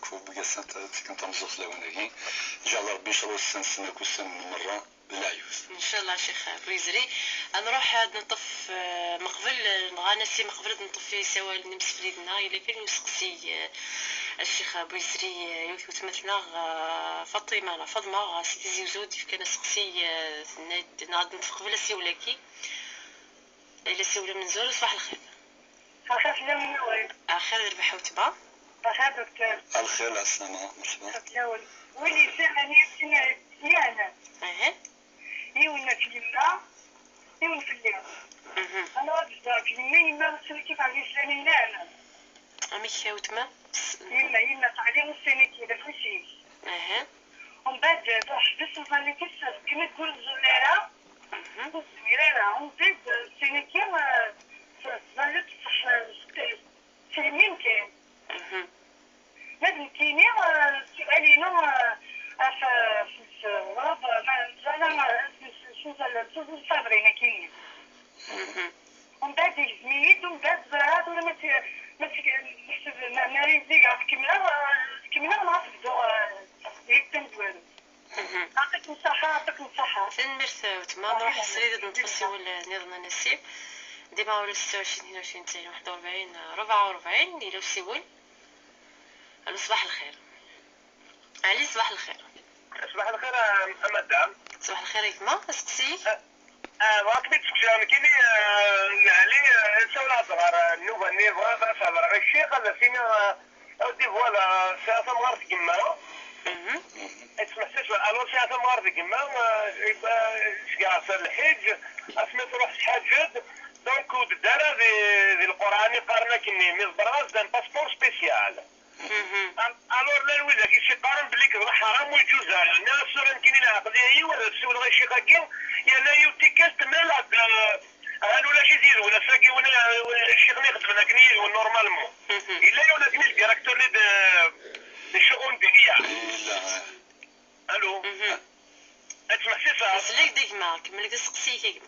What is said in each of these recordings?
ياك وبقى كنت مزوخ لوناكي ان شاء الله ربي ان شاء الله نستناك وسن مره بالعيوز ان شاء الله شيخ بويزري. نروح نطف مقبل نغانسي مقبل نطف في سوال نمس في يدنا الا كان يسقسي الشيخ بويزري يتمثلنا فاطمه لا فاطمه سيدي زوج كان سقسي نعاد نتقبل سيولاكي الا سيوله من زول. صباح الخير. صباح النور. اخر ربح وتبع صباح دكتور. الخير السلامة مرحبا. ولي سامعني سيانا. يونا في اليمنى يونا في الليل. انا بزاف يمين ما سلكي على لساني انا. امي وتما يما تعليم السنه كذا كلشي. ومن بعد حبست ظني كيف كما تقول الزميره. الزميره ومن بعد السنه كذا ظلت صح سلمين كان. لازم كيني سؤالينا في الراب زعما شو صابرين كيني. ومن بعد الزميد ومن بعد زرات ولا ما نحسب ما يزيق كملا ما نعرفدو يكتم والو. نعطيك نصحة فين مرت تما نروح السريد نتفسي ولا نظن نسيب ديما ولا 26 22 30 41 44 الى سيول. الو صباح الخير علي. صباح الخير. صباح الخير مدام. صباح الخير يتما اسقسي راكبي تسكسي كيني علي سولا صغار النوبه نيفا صبر الشيخ هذا فينا دي فوالا ساعه مغرب كما اسمح سيسوا الو ساعه مغرب كما يبقى شكاع الحج اسمي تروح تحجد دونك ودار ذي القران قارنا كني مزبراز دان باسبور سبيسيال. الور لا الويدا كيشي قارن بلي كذا حرام ويجوز الناس راه يمكن العقليه هي ولا تسول غير شي غاكين يا يوتيكلت مالك هادو لا شي يديروا ولا ساقي ولا شي غني يخدم كني نورمالمون الا ولا كني الديريكتور دي الشؤون الدينيه. الو اسمح سيسا سليك ديما كمل تسقسي كيما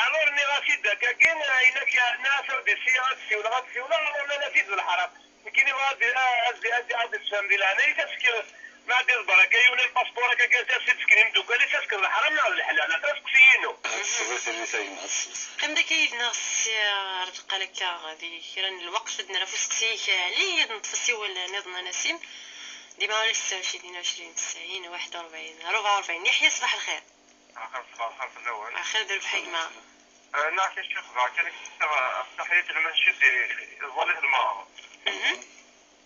الور ني غاسي داك كاين الا ناس ودي سي ولا غاتسي ولا في الحرام كاين غادي السام ديال انا كاسكي ما دير البركه يولي الباسبور كان تاسيت سكريم دوكا اللي تاسك الحرام ولا الحلال تاسكسينو الصبيت اللي سايم كم داك يدنا رفقه لك غادي كيران الوقت بدنا فسقسي علي نتفسي ولا نظن نسيم ديما ولا 26 22 90 41 44. يحيى صباح الخير. صباح الخير في الاول. اخر درب حكمه. نعم يا شيخ كان تحيه المسجد ظل الماء.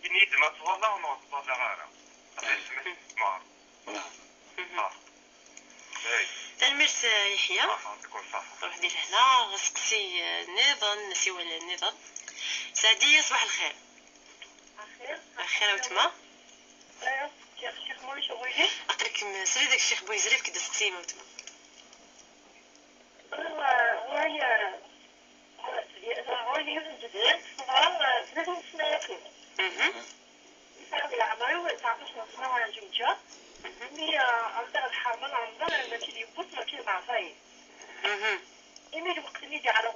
ينيد ما تولى ونوصل لغانا. تلميذ يحيى روح دير هنا غسقسي نظن نسي ولا نظن. سعدية صباح الخير. اخير وتما الشيخ مولي شغويلي اقلك مسري داك الشيخ بويزريف كدا سقسيمه وتما وهي لازم نسمعكم. العمل وتعرفش نصنع على جوجا مي عندها الحرمة عندها الماكل يبوس ماكل مع فايد إيميل وقت اللي دي على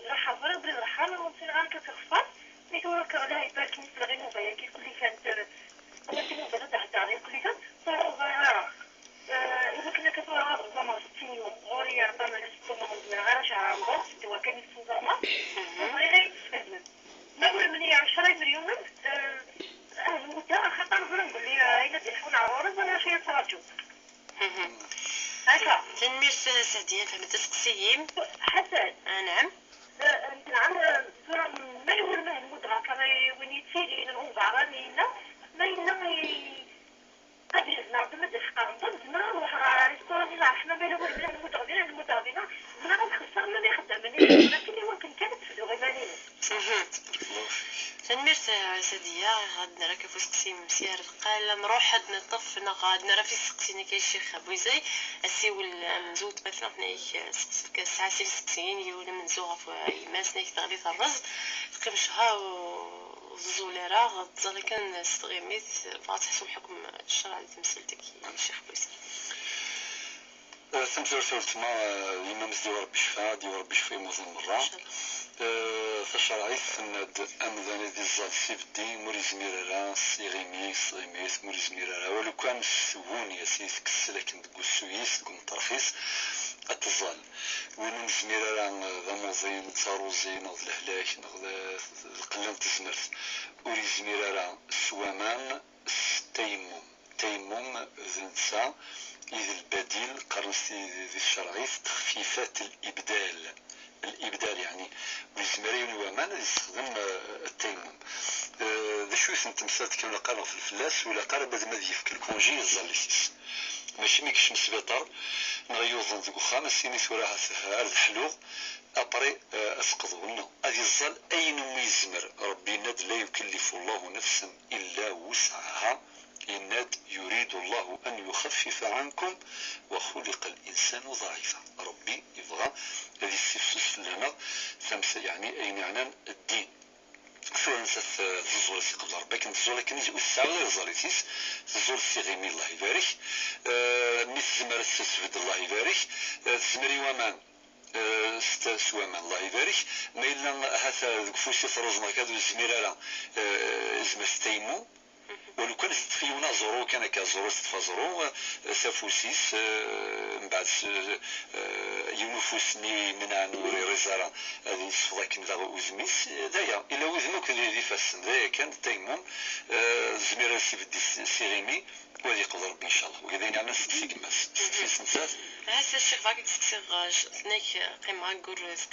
راح فرق بين الحرمة ونصير عنك تخفض يقول لك لا يبارك مثل غير مبين كي كل كانت ولكن بلد حتى عليه كل كان صاروا ظاهرة إذا كنا كثرة ربما 60 يوم غوري ربما نسيتهم من غير شهر بس وكان يسوزنا وغير يتفهم نقول مني 10 مليون خطر ظلم بلي هيدا تلحون عوارض ولا شيء تراجو هكا تنمير سعدية فهم تسقسيهم حسن. نعم نعم زرع ما يقول ما المدرة كما وين يتسيري نعوض عرانينا ما ينوي قد نعطي مدى حقا نضمنا وحرا ريستوراني احنا ما نقول بلا المدربين ما نخسر ما يخدمني ولكن يمكن كانت في الغيبانين. تنمير سعدية غاد نرا كيف سقسي مسيار قال نروح هاد نطف غاد نرا في سقسينا كاين الشيخ بويزي السيول منزوت مثلا حنايا الساعة 66 يولا منزوغة في ماسنا تغليظ الرز تقمشها وزوليرا غتظل كان استغيميت فاتحسو بحكم الشرع اللي تمثلتك الشيخ بويزي. ثمثال ثلث ما الإمام ديال ربي شفا ديال ربي شفا يموت المرة فشرعي سند أمذان دي الزال سيفدي موريز ميرارا سيغيميس موريز ميرارا ولو كان السوون ياسيس كسلك ندقو السويس ندقو الترخيص التزال وين ميرارا ذا موزين تاروزين نغ الهلاك نغ القلم تزمرت وريز ميرارا السوامان تيمم ذنسا إذ البديل قرنسي ذي الشرعي تخفيفات الإبدال يعني والزمرين ومان يستخدم التيمم ذا شو اسم تمثالت كامل قارن في الفلاس ولا قارن بعد ما يفك الكونجي الزاليسيس ماشي ميكش مسبيطر نغيوظن ذو خامس سيني ثوراها هذا الحلوغ أبري أسقطوا نو هذه الظل أين يزمر ربي ند لا يكلف الله نفسا إلا وسعها إناد يريد الله أن يخفف عنكم وخلق الإنسان ضعيفا ربي يبغى هذه السفسس لنا ثمسة يعني أين يعني الدين شو نسات الزولسي قبل ربك الزول كان يجي الساعة الزولسيس الزولسي غيمي الله يبارك مثل زمر السسفد الله يبارك زمري ومان سوامان الله يبارك ما إلا هذا فوسي فرزنا كادو الزميرة زمر ستيمو ولو كان تخيونا زورو كان كازورو ستفازورو سافوسيس من بعد ينفسني من عنوري رزارة هذه الصفاك نذا وزميس دايا إلا وزموك ذي فاسن دايا كان التيمم زميرة سيغيمي وهذه يقدر ربي إن شاء الله وكذا يعني ستسي كماس ستسي سنسات هسا الشيخ فاك تسيغ ثناك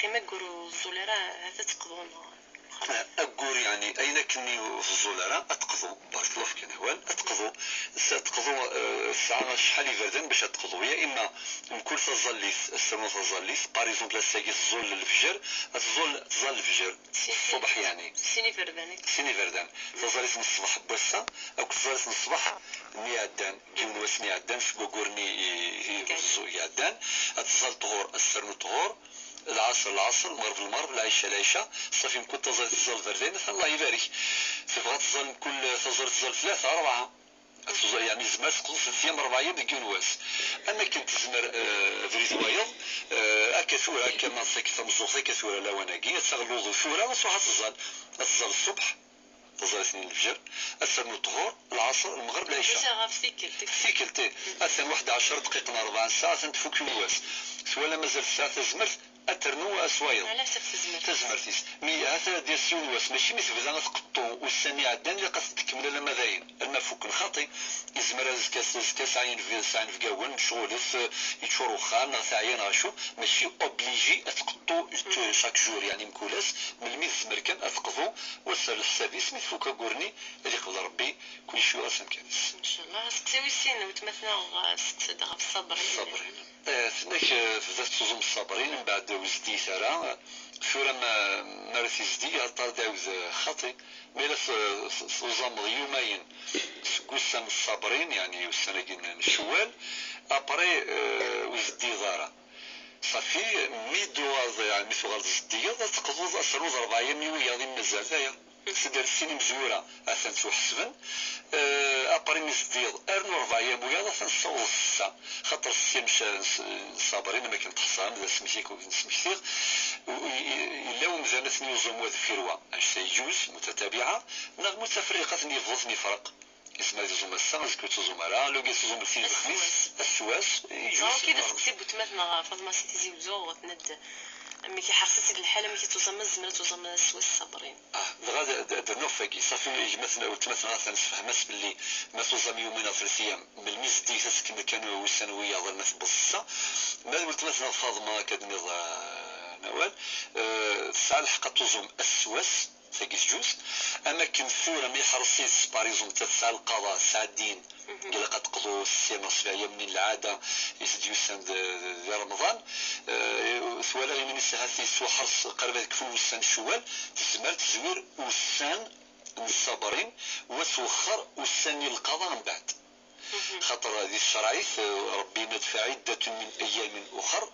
قيمة قرو الزولارة هذا تقضون أقول يعني أين كني في الزولارة أتقضوا بارك الله فيك نهوان أتقضوا ستقضوا الساعة شحال يفردن باش أتقضوا يا إما كل تظليس السنة تظليس باريزون تلاقي الزول الفجر تظل الفجر الصبح يعني سيني فردان تظليس من الصباح بوسا أو تظليس من الصباح نيادان جنوس نيادان سكوكورني يادان تظل طهور السرن طهور العصر المغرب العشاء صافي كنت تظل فردين الله يبارك في بغات تظل كل تظل ثلاثة أربعة يعني زمر تقول 3 أيام 4 أيام ديال الواس أما كنت زمر فريد وايض أكثر كما سكت مزوخي كثر لواناكي تغلوظ الفورة وصوحة تظل الصبح تظل 2 الفجر السن الطهور العصر المغرب العشاء سيكلتي أثن 11 دقيقة 4 ساعة تفك الواس سوالا مازال الساعة زمرت أترنو أسوايض على حسب تزمرتيس مي هذا ديال السيونواس ماشي مثل بدا تقطو والسني عدان اللي قصد تكمل لما داين المفك الخطي يزمر كاس عين في كاون شغلس يتشورو خان عين غاشو ماشي اوبليجي تقطو شاك جور يعني مكولاس من الميز زمركن اتقضو وصل السادس مثل فوكا كورني اللي قبل ربي كل شيء اسم كانس ان شاء الله سقسيو السين وتمثلنا صدق في الصبرين ثناك في ذات تزوم الصابرين من بعد وزدي ثرا فورا ما رثي زدي هطار داوز خطي ميلا صوزام يومين قسم الصابرين يعني والسنة الشوال ابري وزدي ضارة صافي ميدو يعني مثل غرض زدية تقضوض أسروض 4 أيام يويا ضي مازال ثايا سدر السين مزورة أثن تحسبن أبري مزديض أرنو 4 أيام ويا أثن صوص خاطر السين صابرين ما كنت حصان ذا سميتيك ونسميتيك إلا مزالت نيوزم وذ فيروا أش سيجوز متتابعة نغ متفرقة نيفوز نفرق اسمها زوم السنة زكوت زومرا لو جيت زوم الفيل الخميس السواس يجوز كي تكتب وتمثل فاطمة ستيزي وزوغ تند مي كي حرصتي الحالة مي كي توزم الزمرة توزم السواس صابرين غادا درنو فاكي صافي مثلا وتمثل مثلا فهمت باللي ما توزم يومين أو 3 أيام بالميز دي كما كانوا والسنوية ظلنا في بصة ما قلت مثلا فاطمة كدني نوال الساعة الحقا توزم السواس ثقيس جوز اما كنثورة مي حرصيس باريزون تسعى القضاء ساعدين إلا قد قضوا السيما صفا يمني العادة يسديو سند دي رمضان ثوالا غير من السهاسي سوا حرص قربت كفو وسان شوال تزمر تزوير وسان الصابرين وتوخر وسان القضاء من بعد خاطر هذه الشرعية ربي ندفع عدة من أيام أخر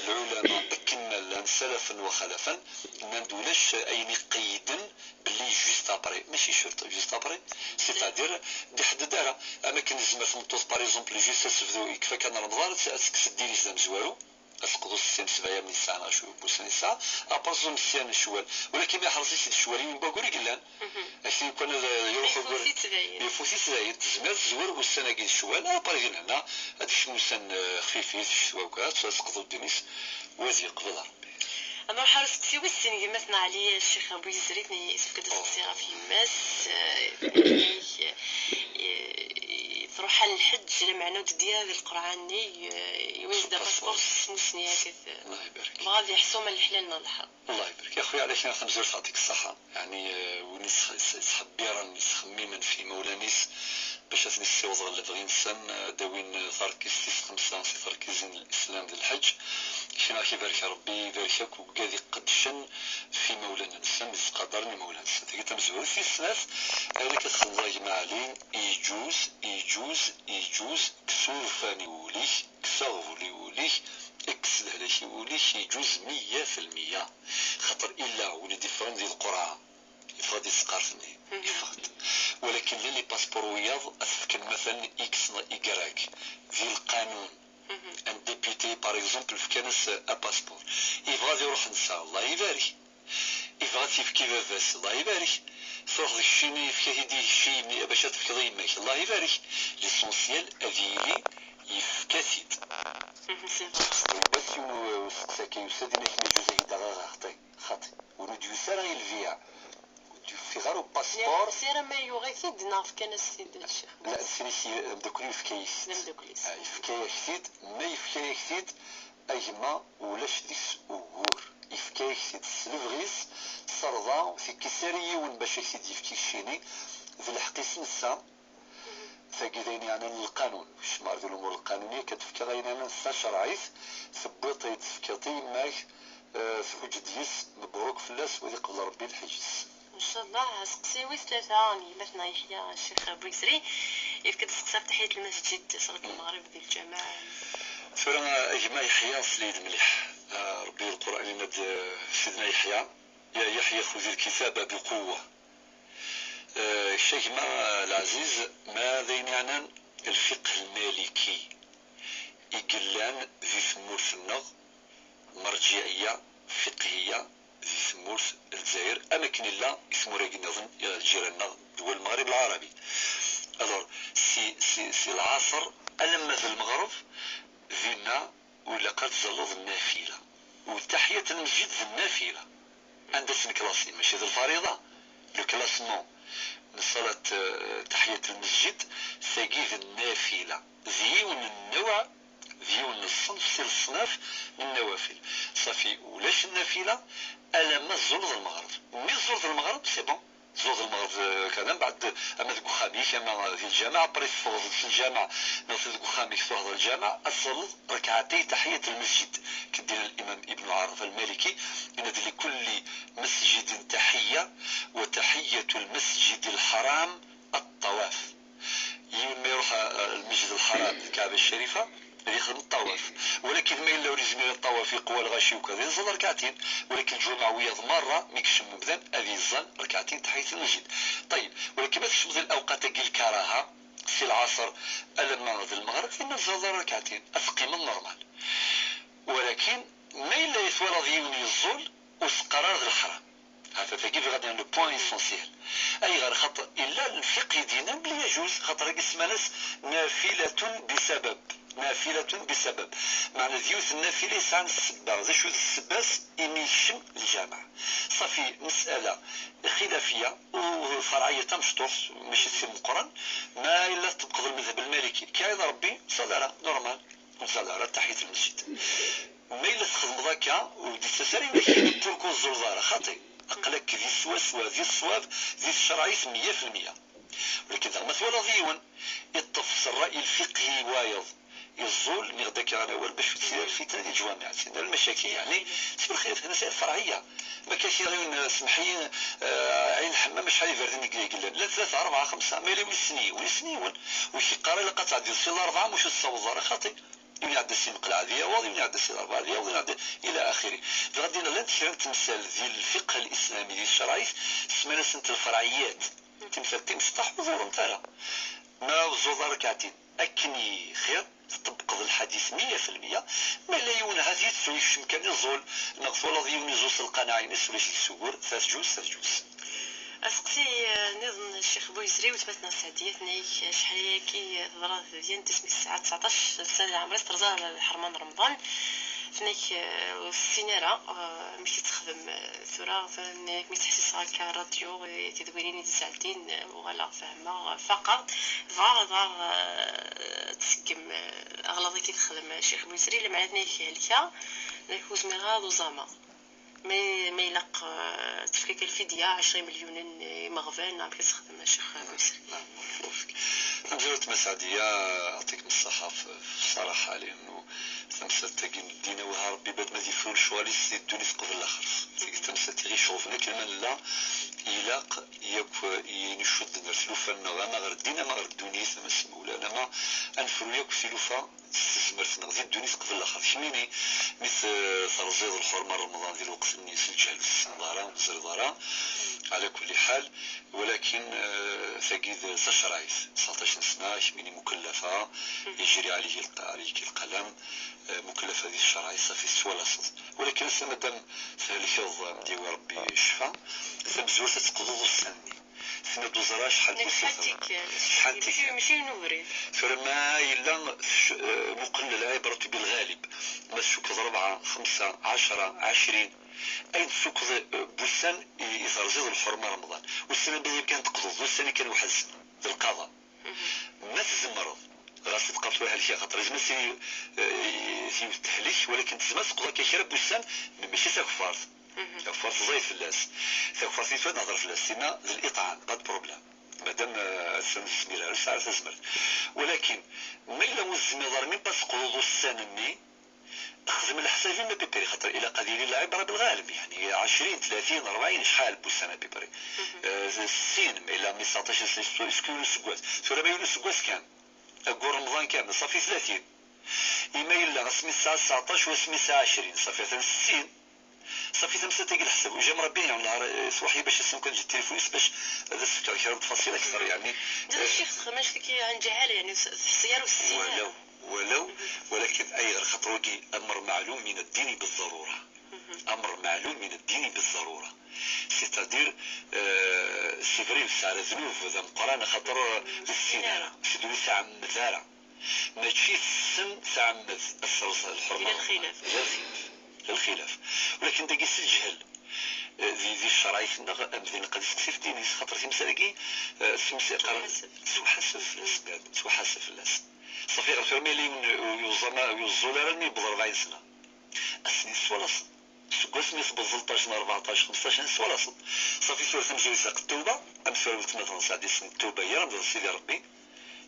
العلماء أكمل سلفا وخلفا ما ندولش أين قيدا باللي جوست ابري ماشي شرط جوست ابري سيتادير دي حد دارها اما كان لازم نطوس باغ اكزومبل جوست تبداو كيف كان رمضان تسدي لي زوارو اسقطوا السن 7 من الساعه شو بوسن الساعه ابرزوم السن الشوال ولكن ما حرصيش الشوالي من باكوري قلان اكيد كان يروحوا يفوتي تزايد تزمر تزور والسنه كاين الشوال ابري هنا هذاك الشموسان خفيفين الشوا وكذا تسقطوا الدنيس وازي قبل ربي انا حرص سيوي السن مثلا علي الشيخ ابو يزريتني اسف كده تصيغه في ماس تروح للحج المعنود ديال القرعاني يوزد باسبور سموسني هكذا الله يبارك غادي يحسوما الحلال الحق الله يبارك يا خويا علاش انا خنزور تعطيك الصحه يعني ونيس بيرا نيس خميما في مولانيس باش نسي وضع اللي بغي نسان داوين ثاركيستيس 5 ثاركيزين الاسلام ديال الحج شنو كيبارك ربي يباركك وقادي قدشن في مولانا نسان قدرني مولانا نسان تيجي مزور في السناس انا كتخنزا جماعه علي يجوز كسور فاني وليك كساغ وليك اكس هذاك وليك يجوز 100% خاطر الا ولي ديفرون ديال القرعه يفرض يسقارفني يفرض ولكن لي باسبور وياض افكن مثلا اكس ايكراك في القانون ان ديبيتي باغ اكزومبل في كانس ا باسبور يبغى يروح نسى الله يبارك يبغى تيفكي باباس الله يبارك صوغ داك الشيء يفكي يديه الشيء باش تفكي يماك الله يبارك ليسونسيال افيلي يفكاسيد بس ساكي يسدنا كما جوزي دغا خاطي ونوديو سارا الفيا في غير باسبور سير ما يغيثيد نعرف كان السيد الشيخ لا السينيسي مدكولي يفكايسيد ما يفكايسيد اجما ولاش ديس وغور يفكايسيد سلفغيس صرضا في كساري ون باش يسيد يفكي الشيني في الحقيس نسا فكذين يعني القانون واش معرف الامور القانونيه كتفكر غير نسا شرعيت ثبطيت فكاطي ماك في وجديس مبروك فلاس وذي قبل ربي الحجز ان شاء الله سقسيوي ثلاثه مثلا يحيى الشيخ ابو يسري يفكر تسقسى تحيه المسجد صلاه المغرب ديال الجماعه فرنا اجمع يحيى سليد مليح ربي القران يمد سيدنا يحيى يا يحيى خذ الكتاب بقوه الشيخ العزيز ماذا يعني الفقه المالكي يقلان في ثمورث النغ مرجعيه فقهيه في ثمورث الجزائر اماكن لا اسمو راكي نظن جيراننا دول المغرب العربي الور سي العصر ألما في المغرب فينا ولا قد زلوض النافلة وتحية المسجد في النافلة عندها سن كلاسي ماشي ذي الفريضة لو كلاسمون من صلاة تحية المسجد ساقي النافلة ذيون النوع ذيون الصنف سير الصناف من النوافل صافي ولاش النافلة ألما زلوض المغرب مي زلوض المغرب سي بون زلوض المغرب كذا بعد اما ذوك خاميك اما في الجامع بريس في الجامع نوصل ذوك خاميك في هذا الجامع اصل ركعتي تحية المسجد كدير الامام ابن عرفة المالكي ان لكل مسجد تحية وتحية المسجد الحرام الطواف يوم ما يروح المسجد الحرام الكعبة الشريفة يخدم الطواف ولكن ما الا وريزمي الطواف يقوى الغاشي وكذا يظل ركعتين ولكن الجمعة وياض مرة ميكشم مبدا هذه يظل ركعتين تحية المسجد طيب ولكن ما تشبه الاوقات كي الكراهة في العصر ألما في المغرب فإن الظل ركعتين أثقيم النورمال ولكن ما الا يثوال ضيوني الظل وسقرار الحرام هذا كيف غادي لو بوين اسونسيال اي غير خاطر الا الفقه ديالنا بلي يجوز خاطر اسمها ناس نافلة بسبب معنى ديوث النافلة يسعى السبا ذا شو السباس يميشم الجامع صافي مسألة خلافية وفرعية مشطوس ماشي سي مقرن ما إلا تبقى المذهب المالكي كاين ربي صلى على نورمال وصلى على تحية المسجد ما إلا تخدم ذاك ودي تساري ماشي بوركو الزرزارة خاطي أقلك ذي سوا ذي الصواب ذي الشرعي 100% ولكن ذا مثلا ضيون يتفصل الرأي الفقهي وايض يزول نغداك على اول باش تصير الفتنه ديال الجوامع سينا المشاكل يعني سير الخير في مسائل فرعيه ما كاينش غير سمحي عين الحمام شحال يفردني قليل لا 3 4 5 ما يلي ويسنيون وشي قرار لقى تعدي سي 4 مش الصوزاره خاطئ يولي عندها السي مقلعه ديال واضي يولي عندها السي 4 ديال واضي عندها الى اخره غادي لا تشرب تمثال ديال الفقه الاسلامي ديال الشرعي سمينا سنه الفرعيات تمثال تمسطح وزور نتاعها ما وزوز ركعتين أكني خير تطبق الحديث 100% ما لا يون هذه تسويش كان يزول نغفو لا ديون زوس القناعين يسولش السوور ثلاث جوز اسقسي نظن الشيخ بويسري وتباتنا السعدية ثنايك شحال كي ضرات ديال تسمي الساعة 19 سنة عمرها ترزا الحرمان رمضان فناك السينارة مشي تخدم ثورة ملي تحسس هكا راديو تدويريني ساعتين ولا فاهمة فقط غار تسقم أغلاضي كي تخدم الشيخ بويسري اللي معناتنا هلكا نكوز ميغاد وزاما ما يلق تفكيك الفدية 20 مليون مغفان عم كتخدم الشيخ بويسري نزلت مسعدية أعطيك الصحة الصراحة لأنه تمثل تاقين الدين وها ربي باد ما يفرون شوالي سيدوني في قبل الآخر تمثل تغي شوفنا كلمة لا إلاق ياك ينشد نرسلوفا ما غير الدين ما غير الدنيا ما سمولا أنا ما أنفرو ياك سيلوفا استثمرت نغزي الدنيا في قبل الآخر شميني مثل ترزيض الحرمة رمضان ديال وقت الناس الجهل السنظارة والزرظارة على كل حال ولكن ثقيد سشرايس 19 سنة شميني مكلفة يجري عليه القلم مكلفة هذه الشرايس في السوالص ولكن مادام الحفظ ديال ربي الشفاء ثمزور تتقضض السني سنة دوزرا شحال ماشي نوري فرما إلا مقلل عبرة بالغالب ما السوق 4 5 10 20 أين سوق بوسان يزرزيض الحرمة رمضان والسنة اللي كانت تقضض والسنة كان واحد القضاء ما تزمرض غاس تبقى فيها الشيء خاطر لازم يتحلش ولكن تسمى تقضى كيشرب بوسان ماشي ساكفارت ساكفارت ضيف الناس ساكفارت يتفاد نهضر في الناس سينا للإطعام باد بروبليم مادام السن الزميلة عرفت عارف الزمر ولكن ما إلا والزميلار مين باس قضض السنة مي تخدم الحسابين ما بيبري خاطر الى قليل العبره بالغالب يعني 20 30 40 شحال بوسنه بيبري السين الى 19 سكون سكواس سولا ما يولي سكواس كان اقول رمضان كامل صافي 30 اما الا غسمي الساعه 19 واسمي الساعه 20 صافي 60 صافي تمسى تلقى الحساب وجا مربي يعني نهار صباحي باش يسمك جي التليفون باش هذا السكر كيرد تفاصيل اكثر يعني هذا الشيء خماش فيك عن جهاله يعني الصيار والسينار ولكن أي خطروكي أمر معلوم من الدين بالضرورة أمر معلوم من الدين بالضرورة سيتادير سيفري على ذنوب ذا مقران خطر السينارة سيدوني ساعة مثارة ماشي السن ساعة الحرمة للخلاف ولكن داكي الجهل ذي الشرعي أمذين قد يستكسف ديني خاطر في مساكي سمسي قرار سوحاسف الناس صافي غير ملي يوزولا راني ب 40 سنة السنين سوالص سكواس ميس ب 13 14 15 سوالص صافي سورة مزوي ساق التوبة أم سورة تمثل سعدي سن التوبة هي راه سيدي ربي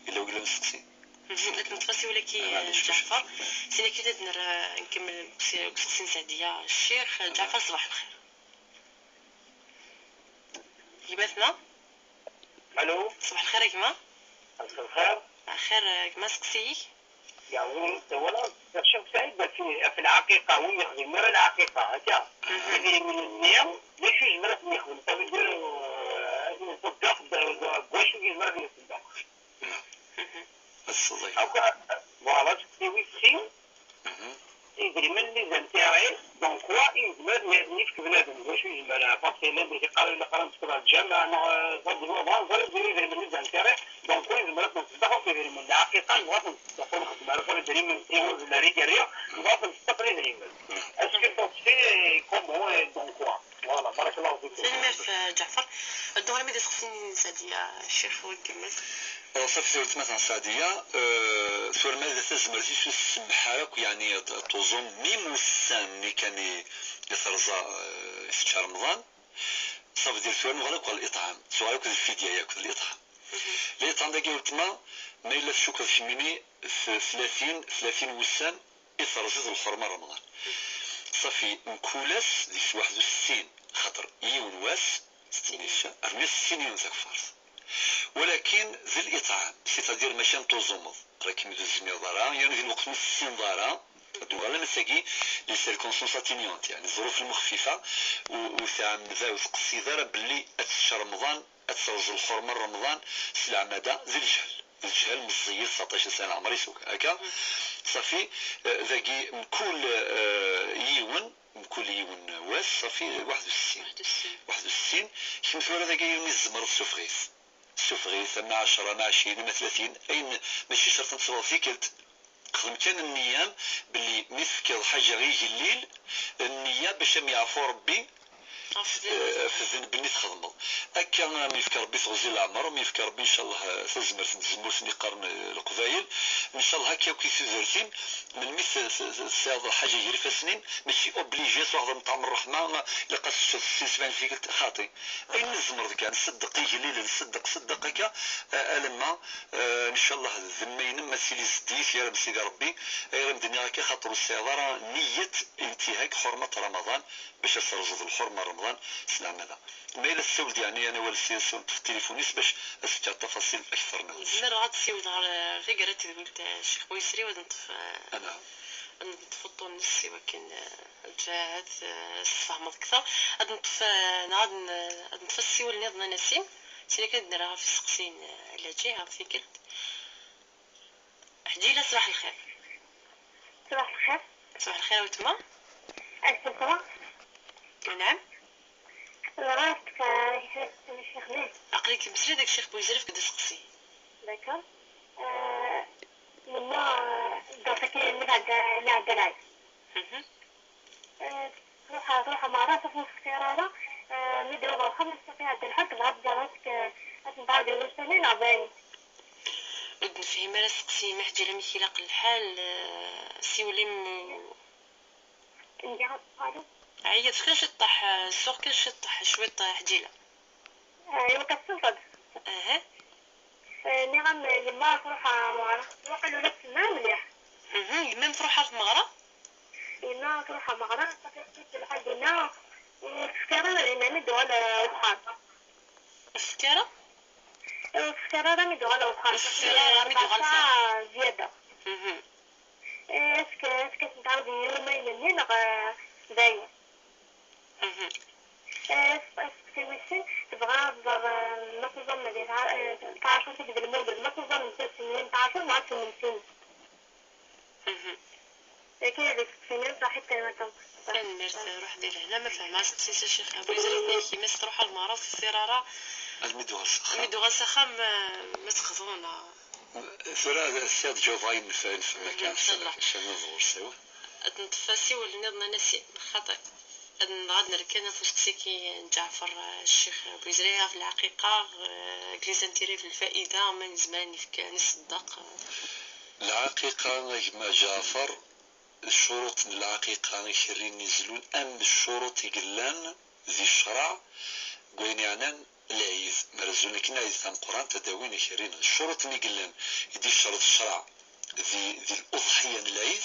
إلا وقيلا نسقسي لك نتفاصي ولكن جعفر سينا كي نكمل بسين سعدية الشيخ جعفر صباح الخير كيماتنا الو صباح الخير يا كيما صباح الخير خير كيما سقسيك يعني اولا الشيخ سعيد في العقيقه وين يخدم غير العقيقه هكا يدير من النيام ليش يجمر يخدم طيب يدير الصداق واش يجمر الصداق الصديق فوالا تسوي السين يدري من الميزان تاعي دونك هو يجمر يدني في بنادم واش يجمر باسكو اللي قال لنا قرا تكون الجامع انا غير يدير من الميزان تاعي دونك هو يجمر الصداق في من العقيقه نواصل نقول خدمه على دري من تيمور لا ريغيريا نواصل الصفر دري اسكو دونك سي كوم هو دونك فوالا بارك الله فيك سلمي جعفر الدور ميدي سقسين سعدية الشيخ وكمل صافي سورة مثلا سعدية سورة ماذا تزمرتي في السمحاك يعني تظن ميم والسان اللي كان يثرزا في شهر رمضان صافي ديال سورة مغلق الإطعام سؤالك الفدية ياكل الإطعام الإطعام دا قلت ما ما الا تشوك تشميني في 30 وسان يترزز الحرمه رمضان صافي مكولاس ديك 61 خاطر يون واس 60 يون ذاك فارس ولكن ذي الاطعام سيتادير ماشي نتوزمض راكي مدوز 100 دارا يعني في الوقت من 60 دارا دوغالا مساكي لي سيركونسونس اتينيونت يعني الظروف المخففه وثام ذا وتقصي ذا باللي اتشهر رمضان اتسرج الحرمه رمضان سلع مدى ذي الجهل مصير 19 سنه عمري سوك هكا صافي ذاكي كل يون واس صافي 61 شنو ذاك يوم الزمر السفغيث مع 10 مع 20 مع 30 اين ماشي شرط نتصور فيك خدمت كان النيام باللي مثكر حاجه غيجي الليل النيه باش يعفو ربي في الذنب اللي تخدمه هكا ميفكر ربي تغزي العمر وميفكر ربي ان شاء الله تزمر تزمر سني قرن القبايل ان شاء الله هكا وكي تزرتين من مثل سياض حاجه يجري في سنين ماشي اوبليجي واحد من طعم الرحمه لقى السيسبان فيك خاطي اين نزمر كان نصدق يجي الليل نصدق هكا لما ان شاء الله الذمين ما سيلي زديت يا رب سيدي ربي يا رب الدنيا هكا خاطر السياضه نيه انتهاك حرمه رمضان باش ترجض الحرمه رمضان سلام هذا ما الى السولد يعني انا والسياسه في التليفونيس باش اسمع التفاصيل اكثر من زمر غتسيود على في قرات قلت الشيخ بويسري ونطف انا نطفطو نسي ولكن جاهد الصفحة اكثر نطف نعاد نطفسي ولني نسيم سينا كنديرها في سقسين على جهه في كل حجيله صباح الخير صباح الخير. صباح الخير وتما السلام. نعم راسك الشيخ ليه عقلك مسري داك الشيخ بويزري في كدا سقسي داكا لما درتك اللي بعد العيد تروح مع راسك في الاختيارات مدربة خمس فيها هاد الحق العبد جالتك أتنبعد المسلمين عباني ود نفهم راه سقسي ما حجي لها مثيلة الحال سيوليم نجي قالوا عيط كلش طاح السوق كلش طاح شويه طاح حجيله ايوا كتصفد نعم لما تروح مع روح له نفس الماء مليح لما تروح في المغرب لما تروح مع راسك تكتب لحد هنا وتفكر لنا ندو على وخان السكارة السكارة ندو على وخان السكارة ندو على زيادة اسك نتعرض يومين الليل باين سويسي تبغى ما تظن ديال تعرفوا تقدر الموبل ما تظن 3 سنين تعرفوا مع 8 سنين لكن هذيك السنين صح حتى ما كان مرت روح دير هنا ما فهماش نسيت الشيخ ابو يزري كيما تروح المعرض في السراره الميدو غسخه ما تخضونا ثرا السيد جوفاين في مكان شنو نزور سوا نتفاسي ولنضنا نسي خطأ غاد نركن فوسكسيكي جعفر الشيخ بوزريها في الحقيقة كليزانتيري في الفائدة من زمان يفكا نصدق العقيقة كما جعفر الشروط العقيقة يخرين ينزلون أم الشروط يقلان ذي الشرع قوين عنان العيد مرزون كنا عيد ثم قرآن تداوين يخرين الشروط اللي يقلان يدي الشرط الشرع ذي الأضحية العيد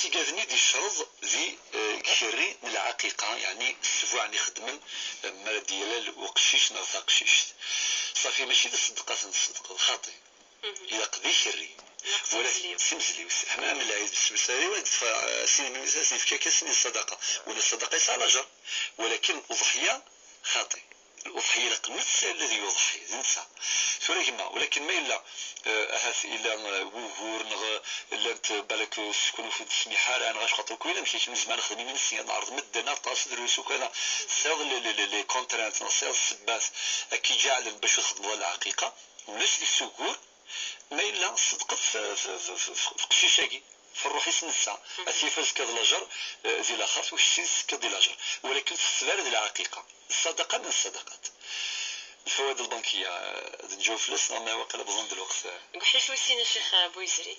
سيقاذني دي الشرط ذي كشري من العقيقة يعني السبوع نخدم مال ديال وقشيش نرثى قشيش صافي ماشي تصدقات نصدق خاطي إذا قضي شري ولا سمسلي حنا من العيد بالسمساري وندفع سنين من الناس في كاس الصدقة ولا الصدقة يسعى الأجر ولكن الأضحية خاطي الأضحية لقمت الذي يضحي ننسى شو كما ولكن ما إلا هاث إلا وهور إلا أنت بالك تكونوا في السميحة أنا غاش خاطر كويلا مشيت من زمان خدمي من السنين نعرض مدنا طاس دروس وكذا سيغ لي كونترانت سيغ السبات كي جعل باش يخدموا العقيقة وناس اللي السكور ما إلا صدقت في قشيشاكي في الروح يسنسا أثيفاز كذا الأجر ذي الآخر وشيس كذا الأجر ولكن في السبار ذي العقيقة الصدقة من الصدقات الفوائد البنكية نجاو فلوسنا ما وقع بظن دلوقت نحي شوي سينا الشيخ بويزري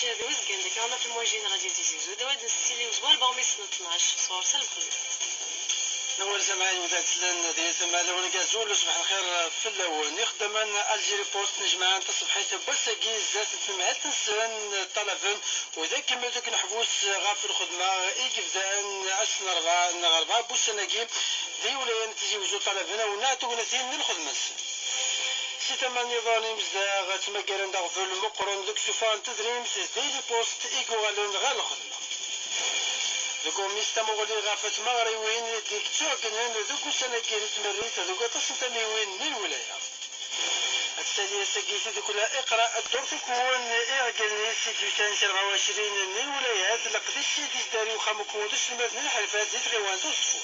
دي دوز كان داك انا في المواجهين غادي تيجي دابا هاد السيلي زوال باغي يصنع 12 صور سلفل نول سمعين وداك سلان ديال ثما لون كازول صباح الخير في الاول نخدم انا الجيري بوست نجمع انت صبحيت بساكي زات تسمع تنسن طلبن وذاك كما ذاك نحبوس غا في الخدمه يكفدان اسن 4 بوسناكي دي ولا تيجي وزو طلبنا ونعتو نتين الخدمه سي تما النظام مزداغ تما كارن داغ في المقرن دوك سوفان تدريم ديلي بوست ايكو غالون غا الخدمه دوكو ميستمغلي غافت مغري وين ديك توكنن دوكو سنة كيرت مريت دوكو تصنتني وين من الولاية السالية ساكيتي دوكو لا اقرا الدور تكون اعقل سيديوتان 27 من الولايات لقدي السيديس داري وخا مكودش المبنى الحلفات زيت غيوان توصفون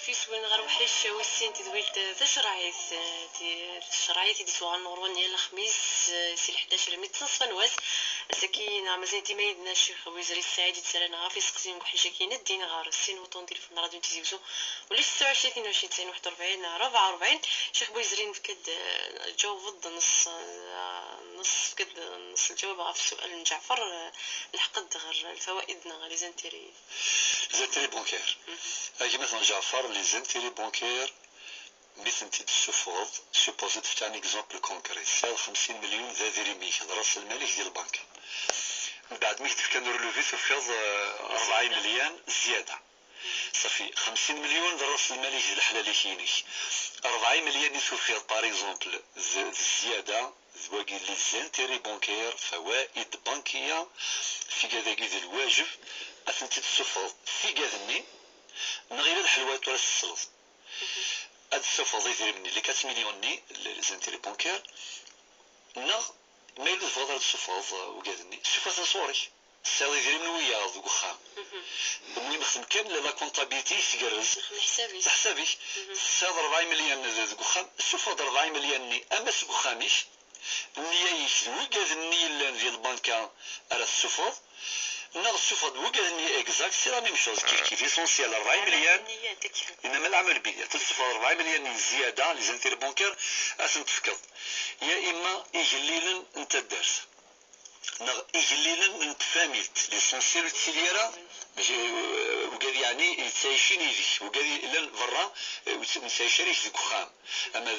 في سوين غير وحيش وسين تدويل تشرعيت الشرعيت دي سوغ النورون ديال الخميس سي 11 ميت صنواس ساكين مازال ديما يدنا الشيخ وزيري السعيد تسالنا في سقسيم وحيشه كاين الدين غار السين وطون تليفون راديو تيزيوزو ولا 26 22 41 44 شيخ بويزرين فكد جاوب ضد نص فكد نص الجواب غا في السؤال من جعفر الحقد غير الفوائدنا غير لي زانتيري بونكير اجي مثلا جعفر لي زانتيري بونكير مثل انت تسفوض سوبوزيت تفتح ان اكزومبل كونكري سال 50 مليون ذا ذريمي راس المالك ديال البنك من بعد ميك كان رولوفي سوفياض 4 مليون زياده صافي 50 مليون راس المالك ديال الحلالي كيني 4 مليون سوفياض باغ اكزومبل زياده زواقي لي زانتيري بونكير فوائد بنكيه في كذا كذا الواجب اثنتي تسفوض في كذا نغير الحلوات ولا السلط هاد السوفوض يدير مني لي 4 مليون ني زانتيري بونكير نغ ما يلوز فضل السوفوض وكذا السوفوض نصوري الساوي يدير من ويا ذوك خام المهم خدم كان لا كونطابيلتي تقرز حسابي الساوي 4 مليون ذوك خام السوفوض 4 مليون ني اما سوق خامش النية يشدوي كذا النية ديال البنكة على السوفوض نغ السوفوض وكذا النية اكزاكت سي لا ميم شوز كيف ليسونسيال 4 مليون انما العمل بيا تلصف 4 مليون زياده لي زانتيري بونكير اسم تفكض يا اما يجليلن انت الدرس نغ يجليلن انت فاميلت ليسونسيال تسيليرا وقال يعني يتسايشين يديك وقال لن برا وتسايشريك ذيك خام اما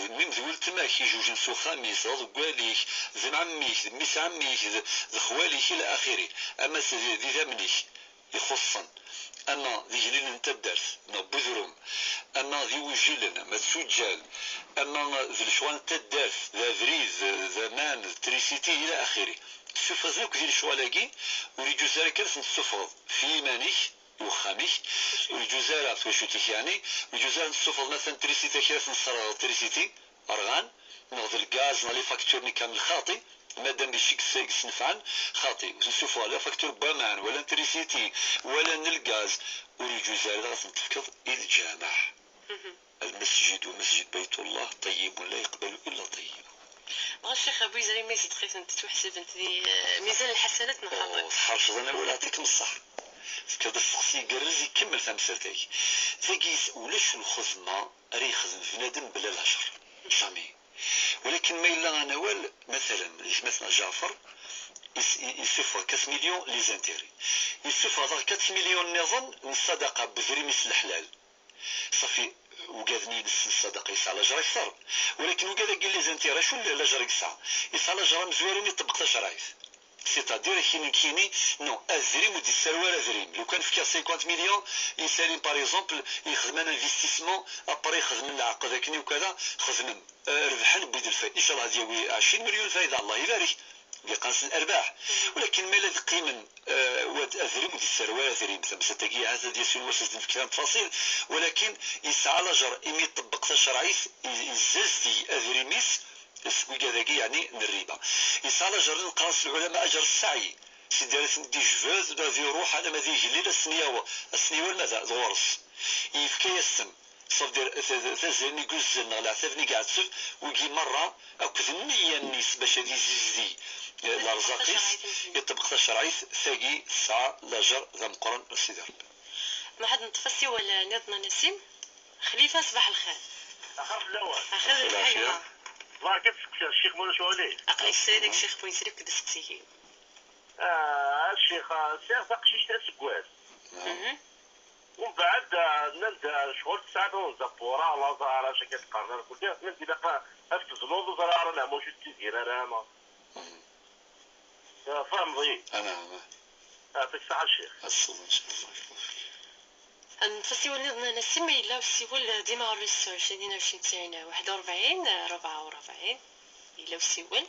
ميم ذول تما كي جوج نسو خاميس قاليك ذن عميك ميس عميك ذ خواليك الى اخره اما ذي ذمنيك يخصن اما ذي جليل انت الدرس بذرهم اما ذي وجلن ما تسجل اما ذي الشوان انت الدرس ذا فريز زمان تريسيتي الى اخره السفاز نوك ذي الشوالاكي وريجوزاري كرس السفاز في ايمانيك وخاميك وريجوزاري توشوتيك يعني وريجوزاري السفاز مثلا تريسيتي كرس نصر تريسيتي ارغان نغض الغاز نالي فاكتورني كامل خاطي مادام الشيك سايكس نفعا خاطي نشوفوا لا فاكتور بامان ولا تريسيتي ولا الغاز وريجوزاري غاس نتفكر الجامع المسجد ومسجد بيت الله طيب لا يقبل الا طيب الشيخ ابو يزري ما يزيد خيف انت تحسب انت ميزان الحسنات نخاطر حرش انا ولا يعطيك الصح كذا الشخصي قرز يكمل تمثيلتك ذاكيس ولاش الخدمه راه يخدم بنادم بلا العشر جامي ولكن ما الا نوال مثلا جعفر يصفى 4 مليون لي زانتيري يصفى 4 مليون نظن من الصدقه بفري مثل الحلال صافي وقادني الصدقه يسعى لاجر اكثر ولكن وقاد قال لي زانتيري شو لاجر يسعى لاجر مزوارين يطبق شرايط سيتادير كيني نو ازريم ودي السروال ازريم لو كان فيها 50 مليون يسالي باغ اكزومبل يخدم ان انفستيسمون ابري يخدم العقد ذاكني وكذا خدم ربحا بيد الفائده ان شاء الله ديالي 20 مليون فايده الله يبارك بقنص الارباح ولكن ما الذي قيمن واد ازريم ودي السروال ازريم تمسكي هذا ديال سي واسد في كلام تفاصيل ولكن يسعى لاجر يمي يطبق الشرعي يزاز دي ازريميس السويقه ذاكي يعني من الربا يسعى لاجر نقاس العلماء اجر السعي سيدي راه دي جفاز ولا في روح على ما ذي جليل السنياوة الماذا الغرس يفكي السم صاف دير ثازرني كوزن على عثافني قاعد سف ويجي مرة أكد النية النيس باش هذي زيزي لارزاقيس يطبق الشرعيث ثاقي ساعة لاجر ذا مقرن سيدي ربي. ما حد نتفسي ولا نضنا نسيم خليفة صباح الخير. أخاف الأول. أخير الحياة. الله كتسكسر الشيخ مولا شوالي. أقلي السيدك الشيخ بويسري كده سكسيه. الشيخ تقشيش تاع سكواس. ومن بعد نبدا شغل تساعدون زبورة لازارة شكل قرن كل نبدي بقى أفتز لوضو زرارة لا موجود تدير أنا ما. فاهم ضي. أنا يعطيك الصحة الشيخ. الصلاة إن شاء الله. نتفسي ولدنا نسيم إلا وسيول ديما عرس 20 تسعين 41 44 إلا وسيول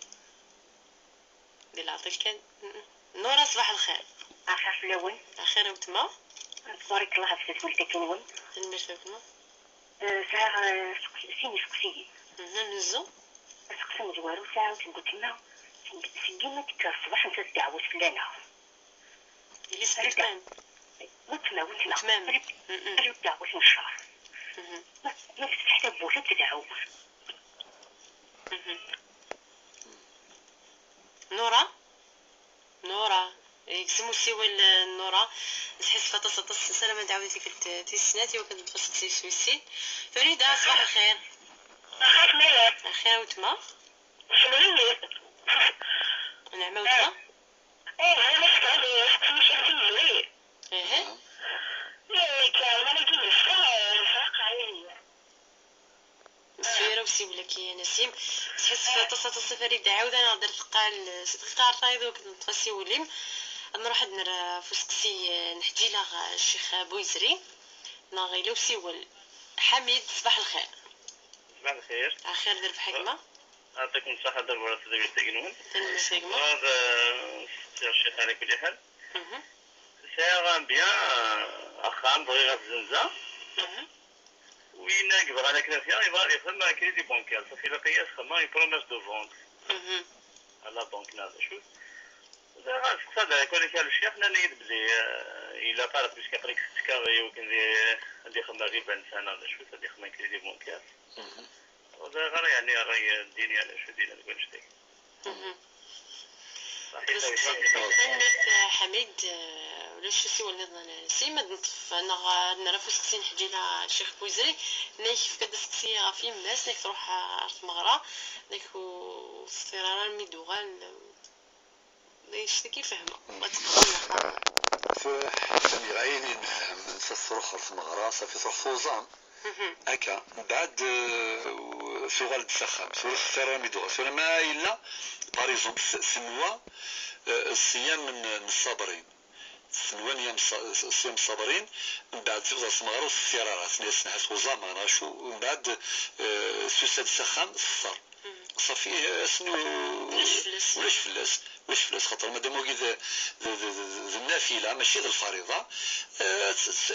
ديال عطيك كان نورا صباح الخير. عفاف الأول. أخيرا وتما. تبارك الله في سولتك الأول. المرتبنا. ساعة سيني سقسيي. نزو. سقسيني جوارو ساعة وتنقول تما سيما تكا الصباح نتا الدعوة فلانة. اللي سبت تمام. وتما. تمام. ريب دعوة الشهر. ما تحتاج بوثة تدعو. نورا يقسموا سيوال النورا نحس فتص سلامة دعوتك تيسناتي وكنت نتفسق سي سويسي فريدة صباح الخير. أخاف مالا. أخيرا وتما. شنوية. نعمة وتما. أنا نحتاج مش نجيب. كان ما نجيب الفرق عليا. مسويرة وسيولا كي نسيم تحس فتص فريدة عاودة أنا درت قال ستقطع الرايد وكنت نتفسي وليم نروح عندنا فسكسي نحكي لها الشيخ بويزري ناغي وسيول حميد صباح الخير. صباح الخير. أخير دير بحكمة. يعطيكم الصحة دابا تقدروا تسجنون. تنسجمة. هذا الشيخ على كل حال. سير بيان أخام بغي غا الزنزة. وين يبغى على كذا فيها يبغى يخدم كريدي بانكير صافي لا قياس خدمة بروميس دو فونت. على بنك هذا شو. هذا صدق كل شيء الشيخ نريد بلي إلا طارت مش كطريق سكاوي وكن ذي خدمة غير بين سنة ولا شو ذي خدمة كريدي بانكير. وذا غير يعني راي الدنيا على شو دينا نقول شتي. صحيح حميد ولا شو سوى النظام سيما نطف أنا فسكسي نحكي لها الشيخ بويزري نايك في كدا سكسي غافي الناس نايك تروح عرف مغرا نايك وستيرارا الميدوغال نايك كيف فهمه ما تقبلنا فهمي غايني نفهم نفس تروح عرف مغرا صافي تروح فوزان هكا بعد في غالب السخام في الثيراميدو في ما إلا باريزون سنوة الصيام من الصابرين سنوان الصيام الصابرين من بعد تفضل سمغرو الثيرارات ناس نحس وزام أنا شو من بعد سوسة السخام الصار صافي اسنو واش فلاس خاطر مادام هو ذا النافله ماشي ذا الفريضه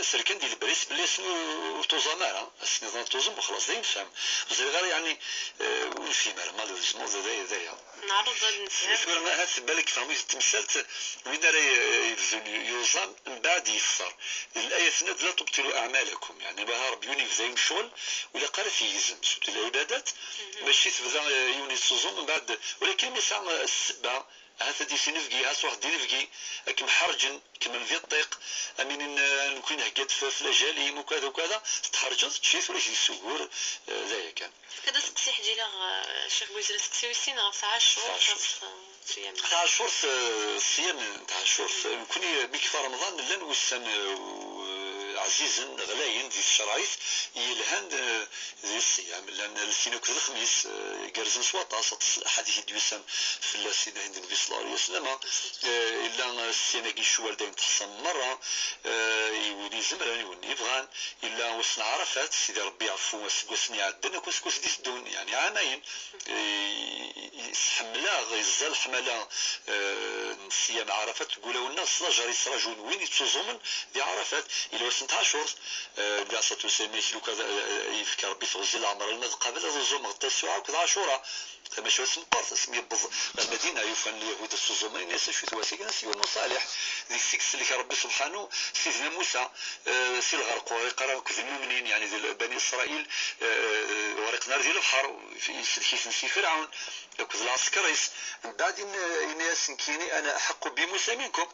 سركن ديال البريس بلي اسنو توزامارا اسنو نظام توزم وخلاص داين نفهم زي غير يعني ونفهم راه مالوزمون ذايا نعرض نفهم فورما هات بالك فهمي تمثلت وين راه يوزام من بعد يفطر الايه لا تبطلوا اعمالكم يعني بها ربي يوني في زين شغل ولا قال في يزم سوت العبادات ماشي تبدا يوني تصوم من بعد ولكن مسا السبه هذا دي سينفقي هاس واحد دينفقي كم حرجن كم نذي الطيق امين نكون هكاد في لجاليم وكذا وكذا تحرجت تشيث ولا شي سهور ذايا كان كذا سقسي حجي له الشيخ بويزري سقسي ويسينا تاع الشهور تاع الشهور الصيام تاع الشهور كوني بكفى رمضان لن وسن عزيزا غلاين ذي الشرايط يلهان ذي الصيام لان السينوك الخميس جرزن سواطا حديث ديوسام في السيدة هند النبي صلى الله عليه وسلم الا السيناك الشوال دايم تحصن مرة يولي زمران يولي يبغان الا وسنا عرفات سيدي ربي يعفو وسني عدنا كوسكوس دي سدون يعني عامين حملا يزال حملا الصيام عرفات تقولوا الناس لا جاري سراجون وين يتوزمن ذي عرفات الا وسنت عاشور اللي عصت وسميت لو كذا يفكر ربي في غزل العمر الماء قبل الزوم التسعة وكذا عاشوراء كما شو اسم بارت اسمي المدينة يفن اليهود السوزومين ناس شو تواسي ناس يونو صالح ذي السكس اللي ربي سبحانه سيدنا موسى سي الغرق ويقرا كذا المؤمنين يعني بني اسرائيل ورقنا ديال البحر في سلكي فرعون كذا العسكريس من بعد الناس كيني انا احق بموسى منكم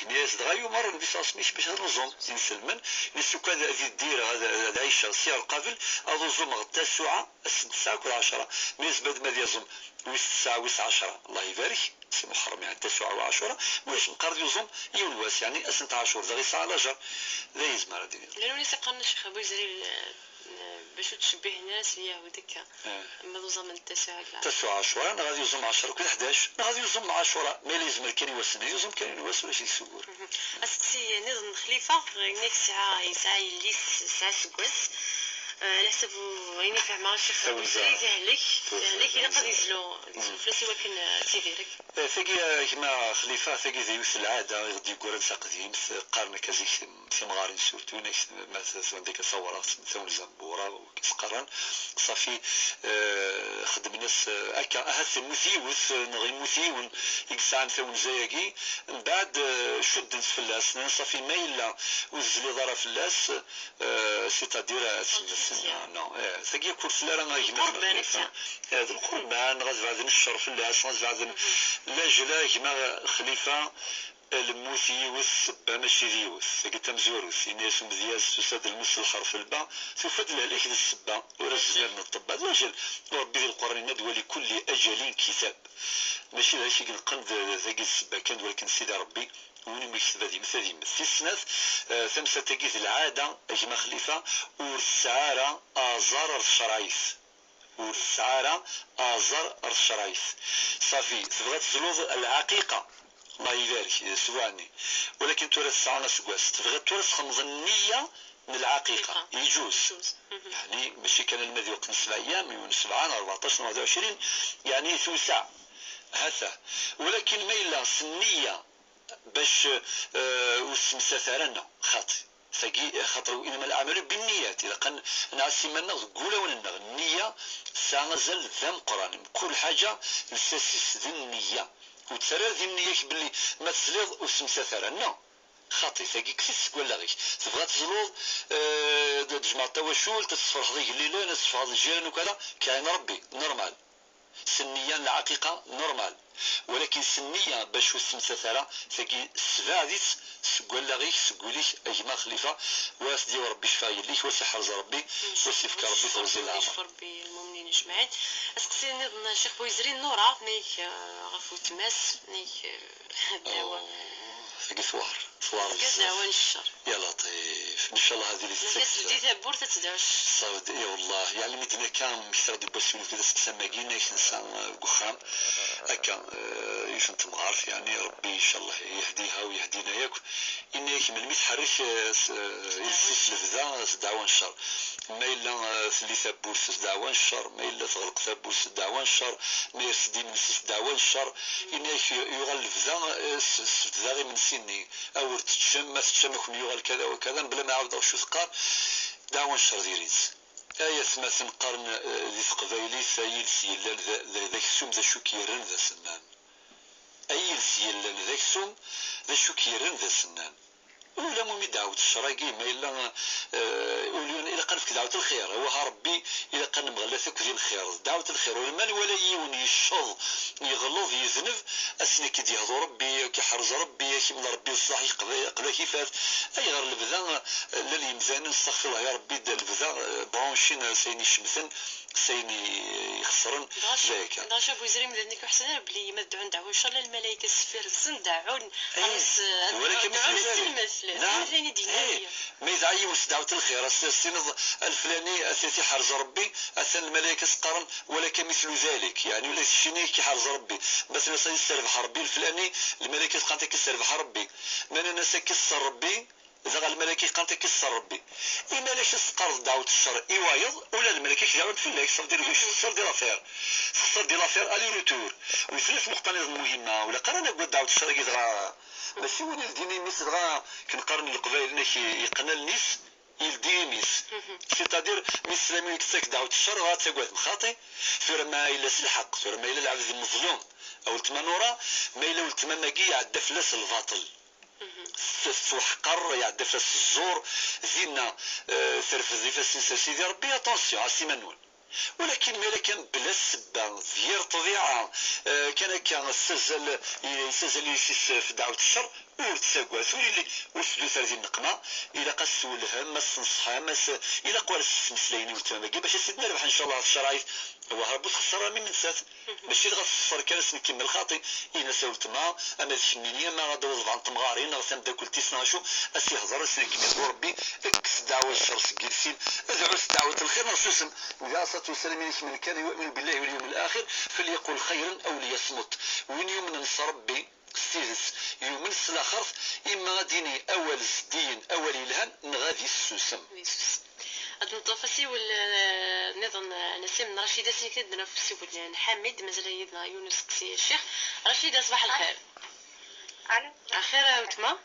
الناس دغيو مرة نبيس مش باش نظم نسلمن نسو كذا هذه الديرة هذا العيشة سير قبل أظن غدا الساعة الساعة كل 10 بالنسبة ما يظن ويس الساعة ويس 10 الله يبارك سي محرم يعني التاسعة و10 واش نقرض يظن يونواس يعني أسنت عاشور ذا ساعة لاجر ذا يزمر الدنيا لأنه ليس قرن الشيخ أبو يزري باش تشبه ناس ياهو دكا اما دوزا من التاسعة عاشوراء انا غادي يوزم 10 كل 11 انا غادي يوزم عاشوراء ما لازم كان يوسن يوزم كان يوسن ولا شي سوور اسقسي نظن خليفه نيك ساعه اللي ساعه سكوس على حسب يعني فهمها الشيخ ابو يزري تهلك الا قد يزلو فلاسي ولكن تيديرك ثقي كما خليفه ثقي ذي يوث العاده يغدي يقول نسا قديم في قرن كازيك في مغارين سورتو نيكس مثلا ديك ثوره ثون زنبوره وكيسقرن صافي خدم الناس هكا اهث مثيوث نغي مثيون يقسان ثون زياكي من بعد شد فلاس صافي ما الا وزلي ضرا فلاس سيتادير نو ثقي كل فلارا غايجمع هذا القربان غاز بعد الشر فلاس غاز بعد لاجلا كما خليفه الموثي والسبا ماشي ديوث قلت مزوروث الناس مزياز تساد المس الحرف الباء تفضل عليك السبا ورزنا من الطب هذا اجل وربي ذي القران ندوى لكل اجل كتاب ماشي هذا الشيء نقند ذاك السبا كان ولكن سيدي ربي وني مكتب هذه مثل في السنات ثمسة تجيز العاده اجمع خليفه والسعاره ازار الشرايف والسعاره ازار الشرايف صافي تبغى تزلوض العقيقه الله يبارك سواني ولكن تورث الساعه سكواس تبغى تورث خمض النيه من العقيقه يجوز يعني ماشي كان المذي وقت 7 ايام من 7 14 21 يعني ثلثاء هذا ولكن ما الا النيه باش وسمساترنا خاطئ ثقي خاطر انما الاعمال بالنيات اذا كان ناس منا تقول ولا النيه سانزل ذم قران كل حاجه نساسس ذي النيه وتسرى ذي النيه باللي ما تزليض وسمساترنا خاطئ ثقي كيس ولا غير تبغى تزلوض تجمع التواشول تصفر هذيك الليله نصفر هذا الجيران وكذا كاين ربي نورمال سنيا العقيقه نورمال ولكن سنية باش وسمساترا ثقي سفاديت سقول غيك سقوليك اجمع خليفه واسدي ربي شفاي ليك وسحرز ربي وسيفك ربي فوزي العمر ربي المؤمنين اجمعين اسقسي نظن الشيخ بويزري النورا نيك غفو تماس نيك دواء ثقي ثوار دواء الشر يا لطيف ان شاء الله هذه اللي تسكت ديتها بورتا تدعش صافي يا والله يعني مدينه كان مشتري بسوي كذا سماكينا انسان قخام هكا يشنت مغارف يعني ربي ان شاء الله يهديها ويهدينا ياك انك من متحرك يلسف الفذا دعوان الشر ما الا ثلي ثبوس دعوان الشر ما الا تغلق ثبوس دعوان الشر ما يسدي من سيف دعوان الشر انك يغلف ذا من سني او تتشم ما تتشمكم يغل كذا وكذا بلا ما عاود شو ثقار دعوان الشر ديريز آية مثلا قرن ذي قبايلي ثايل سيلا ذاك سوم ذا شكيرن ذا سنان أي سيلا ذاك سوم ذا شكيرن ذا سنان ولا مو دعوة الشراقي ما إلا وليون إلا قنفك دعوة الخير هو ربي إلا قن مغلثك ذي الخير دعوة الخير والمال ولا يون يشظ يغلظ يذنب أسنا كي يهضو ربي كحرز ربي كيمن ربي الصح قبل كيفات أي غير البذا للي يمزان نستغفر الله يا ربي البذا برونشين سيني شمثن سيني يخسرن ذاك داشا بوزري مذنك حسنا بلي ما دعون دعوة إن شاء الله الملائكة السفير دعون خلاص ولكن نعم ما يدعي وش دعوة الخير السند الفلاني أساسي حرز ربي أثنى الملائكة سقرن ولكن مثل ذلك يعني ولا الشيني كي حرز ربي بس نسى يسرب حربي الفلاني الملائكة قانتك يسرب حربي من الناس كسر ربي زغا الملكي قالت كيصر ربي إما لاش تقرض دعوة الشر إيوايض ولا الملكي كيجاوب فلاك صار دير خسر ديال لافير خسر ديال لافير ألي روتور وثلاث مقتنيات مهمة ولا قرانا قول دعوة الشر كي زغا ماشي وين يلديني ميس زغا كنقارن القبائل ناش يقنا النيس يلدي ميس سيتادير ميس سلامي كتاك دعوة الشر غاتساقوات مخاطي ثور ما إلا سلحق ثور ما إلا العبد المظلوم أو التمانورة ما إلا التماماكي عدى فلاس الباطل سوحقر يعدى فلاس الزور زينا ثرفزي فاس سيدي ربي اتونسيون عسي منون ولكن مالا كان بلا السبه ديال الطبيعه كان السجل يسيس في دعوه الشر ورتساقوا ثوري وسدو ثلاثين النقمه الى قاسوا الهم الصنصحه الى قوال السمسلين والتمامكي باش سيدنا ربح ان شاء الله في الشرايط وهربو تخسر من نسات ماشي غتصفر كاس نكمل خاطي انا سولت ما اما الشمينيه ما غادوز عن تمغارين غسام داكل تيسناشو اسي هضر اسي كيما ربي اكس دعوه الشر سكيرسين ادعو دعوه الخير نصوصم اذا وسلم من كان يؤمن بالله واليوم الاخر فليقل خيرا او ليصمت وين يؤمن نص ربي ستيزس يومن الاخر اما غاديني اول زدين اول الهان نغادي السوسم هاد النطفسي والنظام نسيم رشيدة سيكد نفسي حميد مازال يدنا يونس قسي الشيخ رشيدة صباح الخير. الو خير وتما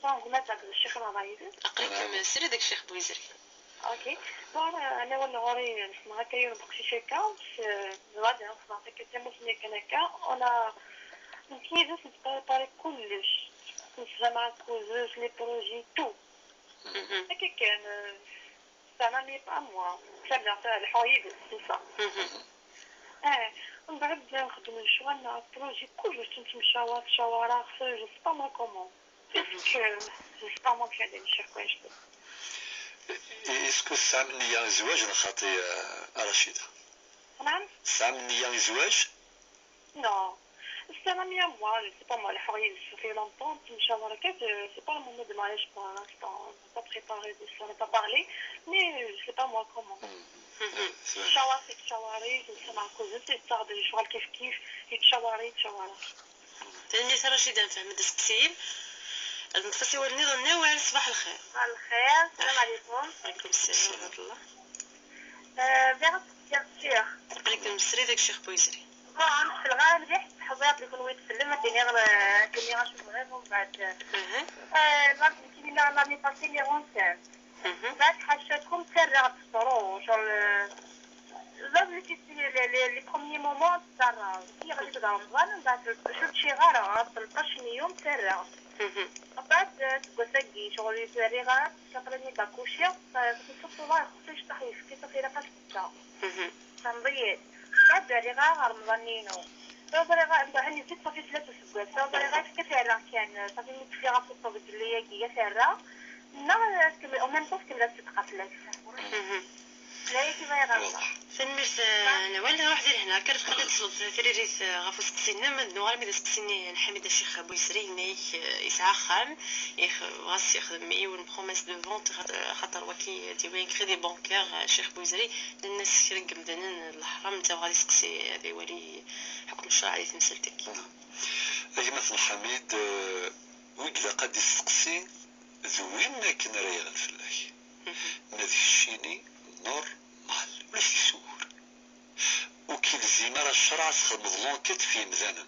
بون قلت لك الشيخ ما غايب اقريكم سيري داك الشيخ بويزري اوكي بون انا ولا غوري نسمع كاين بقشي شيكا غادي نسمع كتمو فيني كان هكا انا كي جات نباري كلش نسمع كوزوس لي بروجي تو هكا كان ça n'est pas moi ça vient faire الحوايج c'est ça من بعد نخدم شويه بروجي كلش تمشاوات شوارع جو سي با مو كومون جو سي با مو كي ندير شي حوايج اسكو سام نية زواج نخاطي رشيدة نعم سام نية زواج نو c'est la mienne moi c'est pas moi les حوايج ça fait longtemps تمشاو هكا c'est pas le moment de mariage pour l'instant on n'a pas préparé de ça on n'a pas parlé mais je sais pas moi comment شوارع شوارع نسمع كوزات تصاعد الشغل كيف يتشواري تاني رشيدة نفهم هاد السكسيل المتفسي والنظام نوال صباح الخير. السلام عليكم. وعليكم السلام ورحمة الله. بغيت الشيخ. عليكم السري داك الشيخ بويزري. في الغالب ريحة الحضيات اللي كنت يتسلم الدنيا كني غنشوف غير من بعد. كيما لاني باسي لي غونسان. بعد حاجتكم تسرع تفطروا les premiers moments تسرع. كي غادي تبدا رمضان من بعد شفت شي غارة 13 يوم تسرع. بعد تقصقي شغل يسري غارة كترني باكوشيا كنت الله خصيش تحيف كي صافي لقات ستة. تنضيع. بعد رغا رمضانينو رغا عندي زيد صافي 3 سبوات رغا كثيرا كان صافي متفيغا في الطوب اللي هي كثيرا نا كمل او ميم طوف كملات تتقفلات لا كيما يغلط فنمس نوال واحد هنا كانت خلات تصلب في ريت غافو سقسينا من نوار ميدا سقسيني الحميد الشيخ بويسري ميك يسعى خام غاس يخدم اون بروميس دو فونت خاطر وكي ديوين كريدي بانكير الشيخ بويسري الناس كرق مدنن الحرام تا غادي يسقسي هذا ولي حكم الشرعي تمثلتك اي مثلا حميد وقلا قد يسقسي زوينا كنا ريغل في الله نذي الشيني نورمال ولاش يسور وكي الزيمارة الشرع تخدم لونكيت في مزانا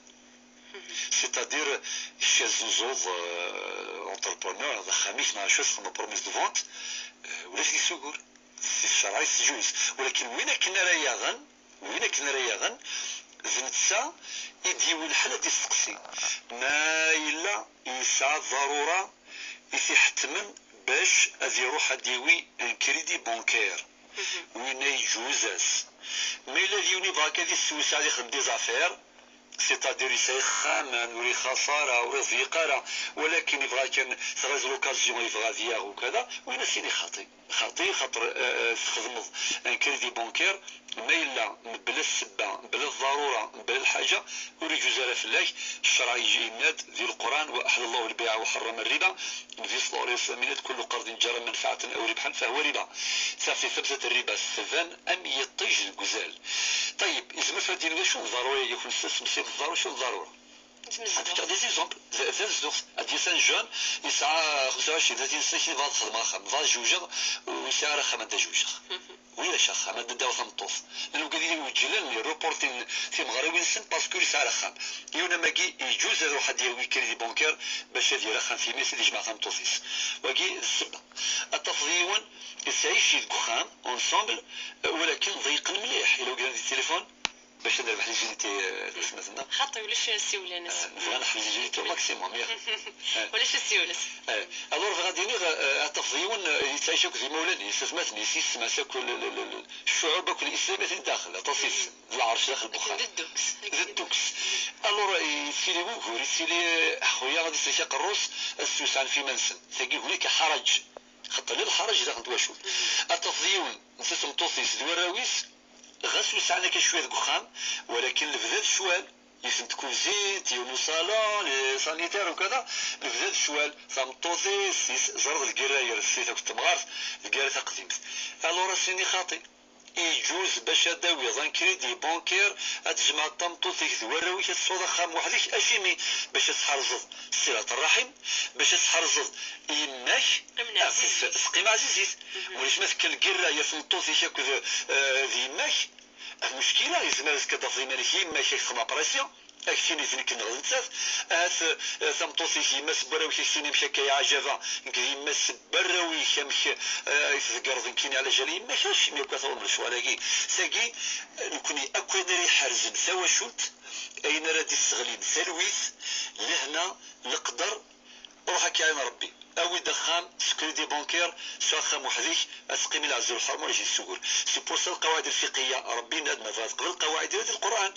سيتادير شي زوزوز اونتربرونور هذا خميس مع شو تخدم بروميس دو فونت ولاش يسور الشرع يسجوز ولكن وين كنا رياغن زنتسا يديو الحالة دي السقسي ما إلا يسعى ضرورة يحتمن باش أذي يروح ديوي ان كريدي بانكير وين يجوزاس ما إلا ديوني باكا دي السويس على يخدم دي زافير سيتادير يساي خامان وري خسارة وري فيقارة ولكن يبغى كان تغاز لوكازيون يبغى دياغ وكذا وين سيني خاطي خاطر تخدم ان كريدي بانكير ما إلا بلا السبة بلا الضرورة بلا الحاجة وريجوز على فلاك الشرع يجي يناد ذي القرآن وأحل الله البيع وحرم الربا النبي صلى الله عليه وسلم كل قرض جرى منفعة أو ربحا فهو ربا صافي ثبتت الربا السفان أم يطيج الجزال طيب إذا ما فادين شو الضرورة يكون السمسي الضرورة شو الضرورة تمزدو دي زيزومبل ثلاث زوخ ديال جون يسعى 25 30 سنه كي فاض خدمه خام فاض جوجا ويسعى راه خمن جوجا ويلا شاخ ما داو ثمطوس لانه قاعدين يوجلن لي روبورتين في مغربي نسن باسكو يسعى رخام يونا ماكي يجوز هذا واحد ديال كريدي بونكير باش هذه رخام في ميس اللي جمع ثمطوسيس واكي السبه التفضيون يسعي شي دخان اونسومبل ولكن ضيق مليح الا قلنا التليفون باش ندير واحد الجينيتي سمعتنا خاطي ولاش السيوله ناس فغانا حل الجينيتي ماكسيموم ولاش السيوله الور غادي نغ التفضيون يتعيشوا كذي مولاني سمعتني سيس ما ساكل الشعوب كل الاسلاميه داخل تصيص العرش داخل البخاري الدوكس الور يسيلي وغور يسيلي خويا غادي يسيلي قروس السوسان في منسن تلاقي هناك حرج خاطر الحرج داخل تواشول التفضيون نسيتهم توصيص دواراويس غسل ساعنا كشويه دخان ولكن البذات شوال يسن تكون زيت يونو صالون سانيتير وكذا البذات شوال ثمطوطي سيس زرد القرايه السيت كنت مغارف القرايه قديمت الورا سيني خاطي يجوز باش داوي ظن كريدي بونكير تجمع الطمطوطي ذوراوي الصودا خام وحدك اشيمي باش تحرزض صله الرحم باش تحرزض يماك سقيم عزيزيت وليش ما تكل القرايه في الطوطي شاكو ذي يماك المشكله يسمى كتضيف مالك يما شي خما بريسيون اكسيني زنك نغلطات ثمطوسي يما سبراوي شي مشاكا عجبا يما سبراوي شمش يتذكر ذنكيني على جالي يما شاش مي كثر من الشوالاكي ساكي نكوني اكون حرزن سوا شوت اين رادي الصغلين سلويث لهنا نقدر روح كاين ربي او دخام سكريدي بونكير شاخم وحديك اسقيم العز والحرم ولا شي السؤال سي بور سا القواعد الفقهيه ربي نادم فات قبل القواعد ديال القران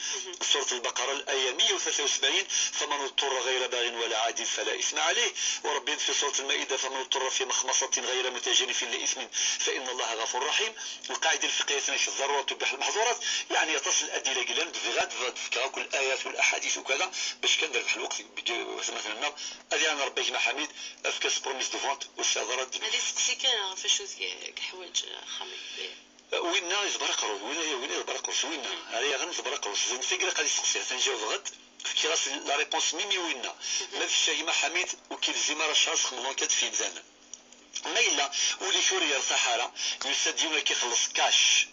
سوره البقره الايه 173 فمن اضطر غير باغ ولا عاد فلا اثم عليه وربي في سوره المائده فمن اضطر في مخمصه غير متجانف لاثم فان الله غفور رحيم القاعده الفقهيه تنشي الضرورات تبيح المحظورات يعني تصل الادله قلنا بغاد فكره كل الايات والاحاديث وكذا باش كندير في الوقت مثلا هذه انا ربي محمد افكاس بروميس دو فونت والصادرات هذه سقسي كان فاش كحوايج خامل وين يتبرقروا وين يتبرقروا وين هذه غير يتبرقروا نسيق قال يسقسي تنجاوب غد في راس لا ريبونس ميمي وين ما في شي ما حميد وكيلزم راه شخص خملون كات في مزان ما الا ولي شوريه الصحراء يستديون كيخلص كاش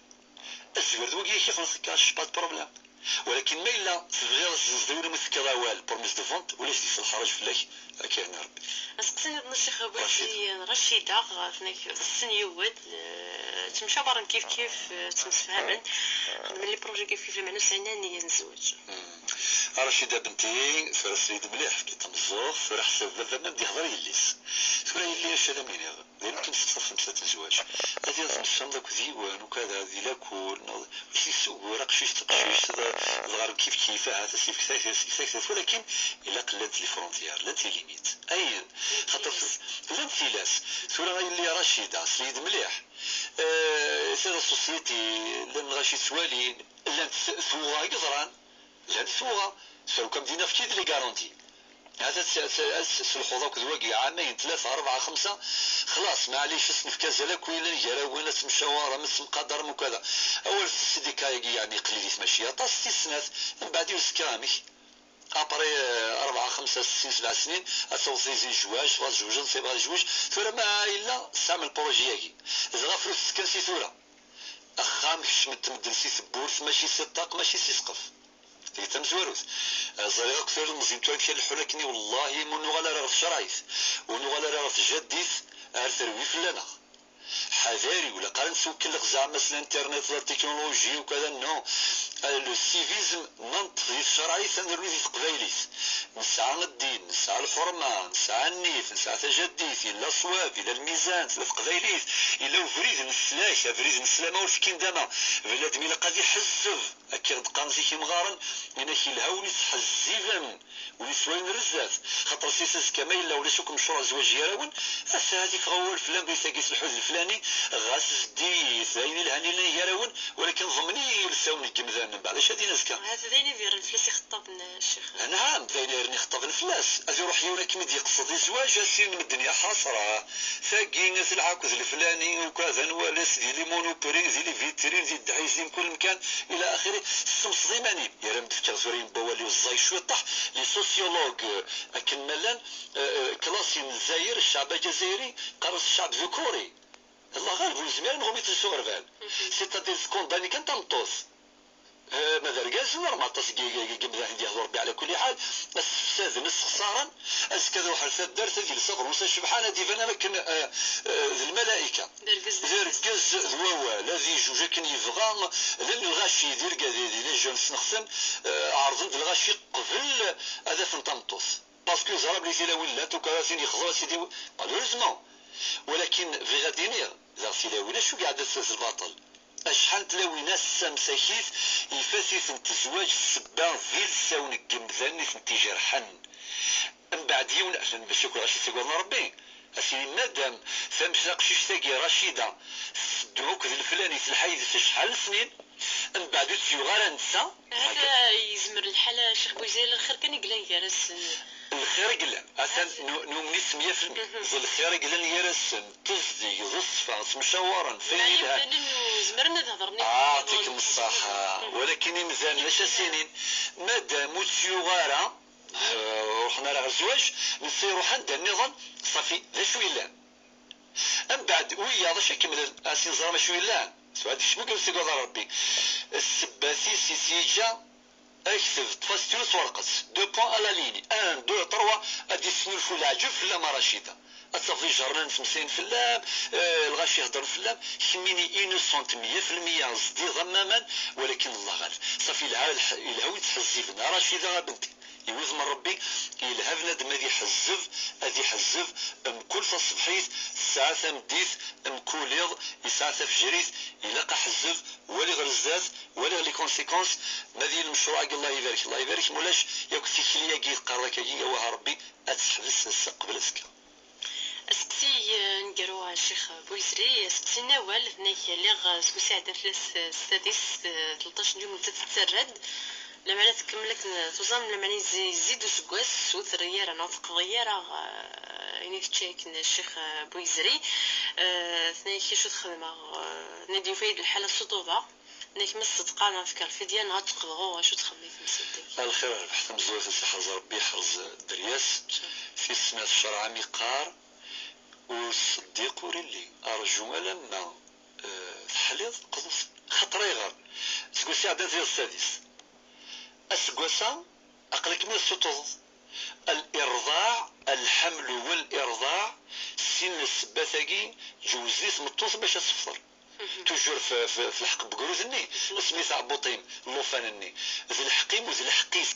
الزوار دوكي كيخلص كاش با بروبليم ولكن ما الا تبغي تزدور مثل وال بروميس دو فونت ولا في الحرج في الله كاين ربي اسقسينا الشيخ بوشي رشيده فناك السنيوات تمشى برا كيف تمسفهمن من لي بروجي كيف معنا سعينا نيه نزوج رشيده بنتي فرسيد مليح كي تمزوغ فرح حساب بابا بدي يهضر يليس تقول لي اش هذا منين هذا يمكن تصف مسات الزواج هذه تمشى لك ديوان وكذا هذه لاكل شي سوق ورقشيش تقشيش الغرب كيف هذا سيف ولكن الا قلت لي فرونتيير لا تي ليميت اين خاطر لا انتلاس سوره اللي رشيده سيد مليح سير السوسيتي لان غاشي سوالين لا ثوغا يقدران لا ثوغا سواء كم دينا في كيد لي غارونتي هذا الخوضه كذواقي عامين 3 4 5 خلاص معليش اسم في كازالك ولا نجرا ولا مشاوره مس مقدر وكذا اول سيدي كايقي يعني قليل ماشي طاس 6 سنوات من بعد يسكامي ابري 4 5 6 7 سنين اتوصي زي جواج فاز جوج نصيب جوج ثورة ما الا استعمل بروجياكي زغا فلوس سكن سي ثورة اخام كشمت مدن سي سبورت ماشي سي طاق ماشي سي سقف تم زواروث زريغ كثير المزيم توي كشال الحلكني والله منو غالا راه الشرايف ونو غالا راه الجديث ارثروي فلانا حذاري ولا قال نسوكل زعما الانترنت ولا التكنولوجي وكذا نو لو سيفيزم منطقي الشرعي تندروي في قبايليت نسعى الدين نسعى الحرمه نسعى النيف نسعى تجديث الا الصواب الا الميزان في قبايليت الا فريد نسلاك فريد نسلامه والفكين داما بلاد ميلا قاد يحزب اكيد قامزي كي مغارن انا كي الهاوني تحزيفا ويسوين رزاف خاطر سيسس كما الا ولا شوكم مشروع زواج يراون هسه هذيك غول فلان بيساقيس الحوز الفلاني غاس ديث عين الهاني اللي يراون ولكن ضمني يلساون الجمذان من بعد اش هادي ناس كان هذا دايني فير الفلوس يخطبنا الشيخ نعم دايني خطبنا يخدم فلاس اجي روح يونا كيما يقصد الزواج اسين من الدنيا حاصره ثاقي ناس العكوز الفلاني وكذا نوالس ديال لي مونوبري ديال لي فيترين ديال الدعيزين كل مكان الى اخره. السمس ضيماني يا راه مدفكر زورين بوالي الزاي شويه طح لي سوسيولوج اكن ملان كلاسي من الجزائر الشعب الجزائري قرص الشعب الذكوري الله غالب وزمان هم يتلسوا غربال سيتادير كونداني كان تنطوس ماذا رجاز نورمال قبل عندي ربي على كل حال استاذ نص خسارا اس كذا واحد ثلاث دار ديال صبر وسا سبحان دي فانا مكن الملائكه دركز ذواوا الذي جوج كان يبغى لان الغاشي ديال لي جون نخدم عرضت الغاشي قبل هذا فنطنطوس باسكو زرب لي سيلا ولات وكراسين يخزر سيدي مالوريزمون ولكن في غادينير زار سيلا ولا شو قاعد تسلس الباطل اشحال تلاوي ناس سامساكيت يفاسيس الزواج السبان فيل ساون الجمذان نتي جرحن من بعد يون عشان باش ياكل غاشي تيقولنا ربي اسيدي مادام فمشنا قشيش تاقي رشيده سدوك الفلاني في الحي شحال سنين من بعد تيو غير نسى هذا يزمر الحاله شيخ بوزيل الخير كان يقلن يارس الخير قلن أسان نومني 100% ظل الخير قلن يرسم تصدي غصفة مشاورا فيلها زمرنا تهضرني أعطيكم الصحة ولكن مزال لاش سنين مادام وتسيوغارا رحنا على الزواج نصيرو حد النظام صافي لا شوي لا من بعد ويا هذا شي كمل اسين زرا شوي لا سؤال شنو قال سي ربي السباسي سيجا اكتب تفاستيوس ورقص 2 بوان على ليني 1 2 3 ادي سنول في العجب في اللام رشيده اتصافي جرنا نتمسين في اللام الغاشي يهضر في اللام شميني انوسونت 100% صدي ضماما ولكن الله غالب صافي الهوى يتحزفنا رشيده بنتي يوز من ربي يلهبنا دم هذي حزف كل فصبحيت الساعة ثمديت كوليض الساعة فجريت يلقى حزف ولا غرزات ولا لي كونسيكونس ماذي المشروع الله يبارك الله يبارك مولاش ياك تيكليا كي قرك يا وها ربي اتحبس قبل السكه اسقسي نقروها الشيخ بويزري اسقسي نوال ثنايا اللي سكساعدة السادس 13 يوم تتسرد لما لا تكملك توزن لما يزيدو سكواس وثريارة ناطق ضيارة يعني تشيك الشيخ بويزري ثنايا كي شو تخدمه نادي فايد الحالة الصدوضة انك مصدقة نفكر في ديال ناطق ضغو شو تخدمي تمسدك الخير بحث مزوات الحرز ربي حرز درياس في سنة الشرع مقار والصديق وريلي أرجو لما تحليض قدس خطري غير سكوسي عدد ديال السادس السكوسا أقلك من السطوض الإرضاع الحمل والإرضاع سن السباثاقي جوزيت مطوس باش أصفر توجور في الحق بقروز الني سميت عبوطيم اللوفان الني ذي الحقيم وذي الحقيس